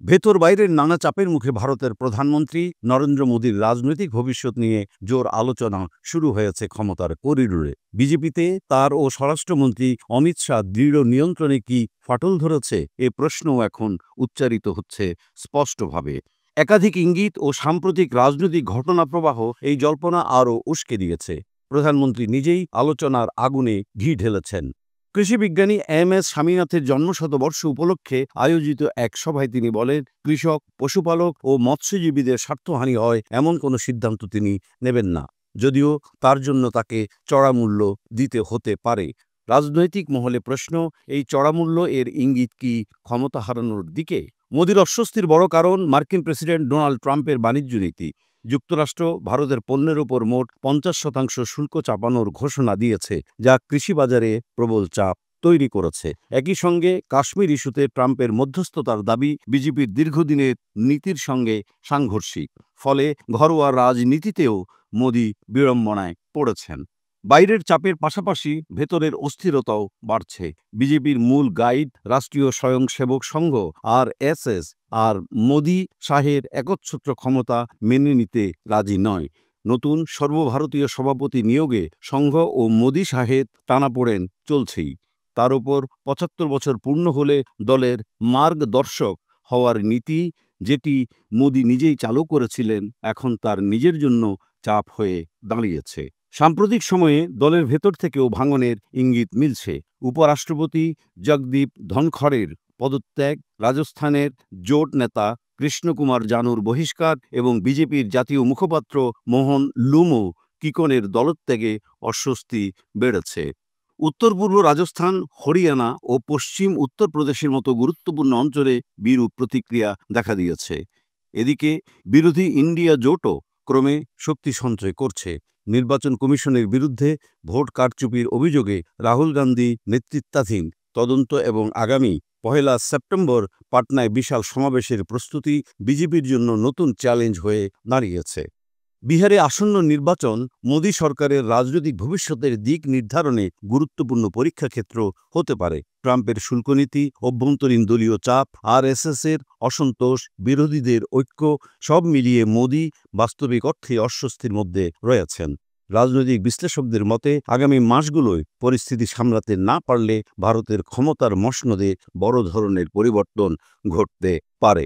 ভেতর বাইরের নানা চাপের মুখে ভারতের প্রধানমন্ত্রী নরেন্দ্র মোদীর রাজনৈতিক ভবিষ্যৎ নিয়ে জোর আলোচনা শুরু হয়েছে ক্ষমতার করিডোরে। বিজেপিতে তার ও স্বরাষ্ট্রমন্ত্রী অমিত শাহ দৃঢ় নিয়ন্ত্রণে কি ফাটল ধরেছে, এ প্রশ্নও এখন উচ্চারিত হচ্ছে স্পষ্টভাবে। একাধিক ইঙ্গিত ও সাম্প্রতিক রাজনৈতিক ঘটনাপ্রবাহ এই জল্পনা আরও উস্কে দিয়েছে। প্রধানমন্ত্রী নিজেই আলোচনার আগুনে ঘি ঢেলেছেন। কৃষিবিজ্ঞানী এম.এস. স্বামীনাথের জন্মশতবর্ষ উপলক্ষে আয়োজিত এক সভায় তিনি বলেন, কৃষক, পশুপালক ও মৎস্যজীবীদের স্বার্থহানি হয় এমন কোনো সিদ্ধান্ত তিনি নেবেন না, যদিও তার জন্য তাকে চড়া মূল্য দিতে হতে পারে। রাজনৈতিক মহলে প্রশ্ন, এই চড়া মূল্য এর ইঙ্গিত কি ক্ষমতা হারানোর দিকে? মোদির অস্বস্তির বড় কারণ মার্কিন প্রেসিডেন্ট ডোনাল্ড ট্রাম্পের বাণিজ্য নীতি। যুক্তরাষ্ট্র ভারতের পণ্যের ওপর মোট ৫০% শুল্ক চাপানোর ঘোষণা দিয়েছে, যা কৃষি বাজারে প্রবল চাপ তৈরি করেছে। একই সঙ্গে কাশ্মীর ইস্যুতে ট্রাম্পের মধ্যস্থতার দাবি বিজেপির দীর্ঘদিনের নীতির সঙ্গে সাংঘর্ষিক। ফলে ঘরোয়া রাজনীতিতেও মোদি বিড়ম্বনায় পড়েছেন। বাইরের চাপের পাশাপাশি ভেতরের অস্থিরতাও বাড়ছে। বিজেপির মূল গাইড রাষ্ট্রীয় স্বয়ংসেবক সংঘ RSS আর মোদি শাহের একচ্ছত্র ক্ষমতা মেনে নিতে রাজি নয়। নতুন সর্বভারতীয় সভাপতি নিয়োগে সংঘ ও মোদি শাহের টানাপোড়েন চলছেই। তার উপর ৭৫ বছর পূর্ণ হলে দলের মার্গদর্শক হওয়ার নীতি, যেটি মোদি নিজেই চালু করেছিলেন, এখন তার নিজের জন্য চাপ হয়ে দাঁড়িয়েছে। সাম্প্রতিক সময়ে দলের ভেতর থেকেও ভাঙনের ইঙ্গিত মিলছে। উপরাষ্ট্রপতি জগদীপ ধনখড়ের পদত্যাগ, রাজস্থানের জোট নেতা কৃষ্ণকুমার জানুর বহিষ্কার এবং বিজেপির জাতীয় মুখপাত্র মোহন লুমো কিকনের দলত্যাগে অস্বস্তি বেড়েছে। উত্তর পূর্ব রাজস্থান, হরিয়ানা ও পশ্চিম উত্তরপ্রদেশের মতো গুরুত্বপূর্ণ অঞ্চলে বিরূপ প্রতিক্রিয়া দেখা দিয়েছে। এদিকে বিরোধী ইন্ডিয়া জোটও ক্রমে শক্তি সঞ্চয় করছে। নির্বাচন কমিশনের বিরুদ্ধে ভোট কারচুপির অভিযোগে রাহুল গান্ধী নেতৃত্বাধীন তদন্ত এবং আগামী ১ সেপ্টেম্বর পাটনায় বিশাল সমাবেশের প্রস্তুতি বিজেপির জন্য নতুন চ্যালেঞ্জ হয়ে দাঁড়িয়েছে। বিহারে আসন্ন নির্বাচন মোদী সরকারের রাজনৈতিক ভবিষ্যতের দিক নির্ধারণে গুরুত্বপূর্ণ পরীক্ষাক্ষেত্র হতে পারে। ট্রাম্পের শুল্কনীতি, অভ্যন্তরীণ দলীয় চাপ, RSS-এর অসন্তোষ, বিরোধীদের ঐক্য, সব মিলিয়ে মোদী বাস্তবিক অর্থে অস্বস্তির মধ্যে রয়েছেন। রাজনৈতিক বিশ্লেষকদের মতে আগামী মাসগুলোয় পরিস্থিতি সামলাতে না পারলে ভারতের ক্ষমতার মসনদে বড় ধরনের পরিবর্তন ঘটতে পারে।